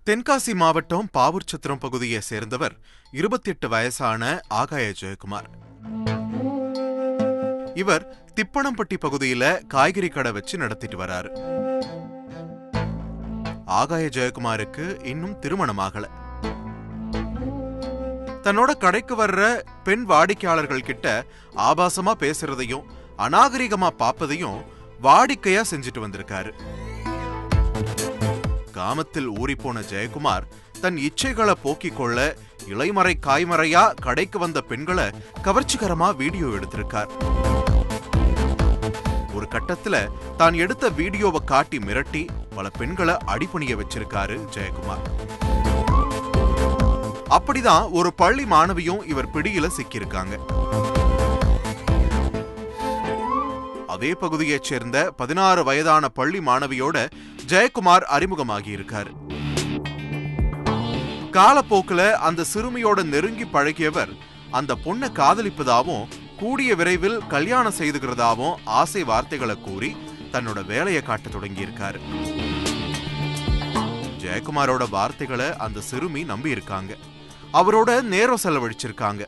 தென்காசி மாவட்டம் பாவூர்சத்திரம் பகுதியை சேர்ந்தவர் 28 வயசான ஆகாய ஜெயக்குமார். இவர் திப்பணம்பட்டி பகுதியில காய்கறி கடை வச்சு நடத்திட்டு வராரு. ஆகாய ஜெயக்குமாருக்கு இன்னும் திருமணமாகல. தன்னோட கடைக்கு வர்ற பெண் வாடிக்கையாளர்கள் கிட்ட ஆபாசமா பேசுறதையும் அநாகரிகமா பாப்பதையும் வாடிக்கையா செஞ்சுட்டு வந்திருக்காரு. கிராமத்தில் ஊறிப்போன ஜெயக்குமார் தன் இச்சைகளை போக்கிக் கொள்ள இலைமறை காய்மறையா கடைக்கு வந்த பெண்களை கவர்ச்சிகரமா வீடியோ எடுத்திருக்கார். ஒரு கட்டத்துல தான் எடுத்த வீடியோவை காட்டி மிரட்டி பல பெண்களை அடிபணிய வச்சிருக்காரு ஜெயக்குமார். அப்படிதான் ஒரு பள்ளி மாணவியும் இவர் பிடியில சிக்கியிருக்காங்க. அதே பகுதியைச் சேர்ந்த 16 வயதான பள்ளி மாணவியோட ஜெயக்குமார் அறிமுகமாகி இருக்காரு. காலப்போக்குல அந்த சிறுமியோட நெருங்கி பழகியவர் அந்த பொண்ணை காதலிப்பதாவும் கூடிய விரைவில் கல்யாணம் செய்துகிறதாவும் ஆசை வார்த்தைகளை கூறி தன்னோட வேலையை காட்ட தொடங்கி இருக்காரு. ஜெயக்குமாரோட வார்த்தைகளை அந்த சிறுமி நம்பி இருக்காங்க. அவரோட நேரம் செலவழிச்சிருக்காங்க.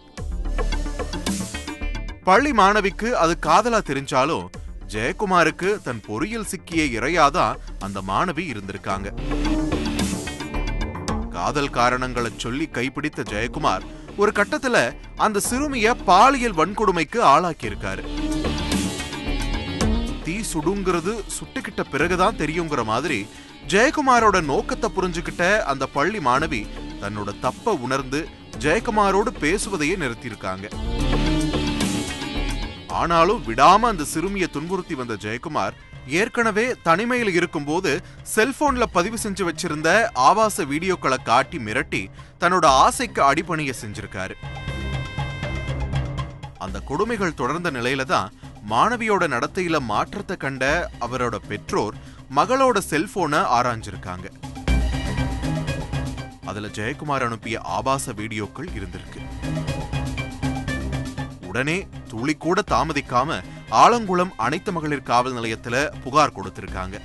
பள்ளி மாணவிக்கு அது காதலா தெரிஞ்சாலும் ஜெயக்குமாருக்கு தன் பொறியில் சிக்கிய இறையாதான் அந்த மாணவி இருந்திருக்காங்க. காதல் காரணங்களை சொல்லி கைப்பிடித்த ஜெயக்குமார் ஒரு கட்டத்துல அந்த சிறுமிய பாலியல் வன்கொடுமைக்கு ஆளாக்கி இருக்காரு. தீ சுடுங்கிறது சுட்டுக்கிட்ட பிறகுதான் தெரியுங்கிற மாதிரி ஜெயக்குமாரோட நோக்கத்தை புரிஞ்சுக்கிட்ட அந்த பள்ளி மாணவி தன்னோட தப்ப உணர்ந்து ஜெயக்குமாரோடு பேசுவதையே நிறுத்தியிருக்காங்க. ஆனாலும் விடாம அந்த சிறுமியை துன்புறுத்தி வந்த ஜெயக்குமார் ஏற்கனவே தனிமையில் இருக்கும் போது செல்போன்ல பதிவு செஞ்சு வச்சிருந்த ஆபாச வீடியோக்களை காட்டி மிரட்டி தன்னோட ஆசைக்கு அடிபணிய செஞ்சிருக்காரு. அந்த கொடுமைகள் தொடர்ந்த நிலையில தான் மாணவியோட நடத்தையில மாற்றத்தை கண்ட அவரோட பெற்றோர் மகளோட செல்போனை ஆராய்ஞ்சிருக்காங்க. அதுல ஜெயக்குமார் அனுப்பிய ஆபாச வீடியோக்கள் இருந்திருக்கு. உடனே துளி கூட தாமதிக்காம ஆலங்குளம் அனைத்து மகளிர் காவல் நிலையத்துல புகார் கொடுத்திருக்காங்க.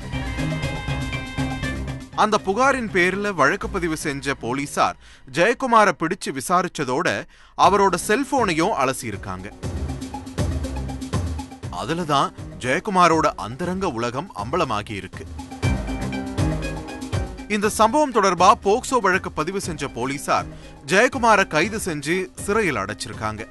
அந்த புகாரின் பேர்ல வழக்கு பதிவு செஞ்ச போலீசார் ஜெயக்குமாரை பிடிச்சு விசாரிச்சதோட அவரோட செல்போனையும் அலசியிருக்காங்க. அதுலதான் ஜெயக்குமாரோட அந்தரங்க உலகம் அம்பலமாகி இருக்கு. இந்த சம்பவம் தொடர்பா போக்சோ வழக்கு பதிவு செஞ்ச போலீசார் ஜெயக்குமாரை கைது செஞ்சு சிறையில் அடைச்சிருக்காங்க.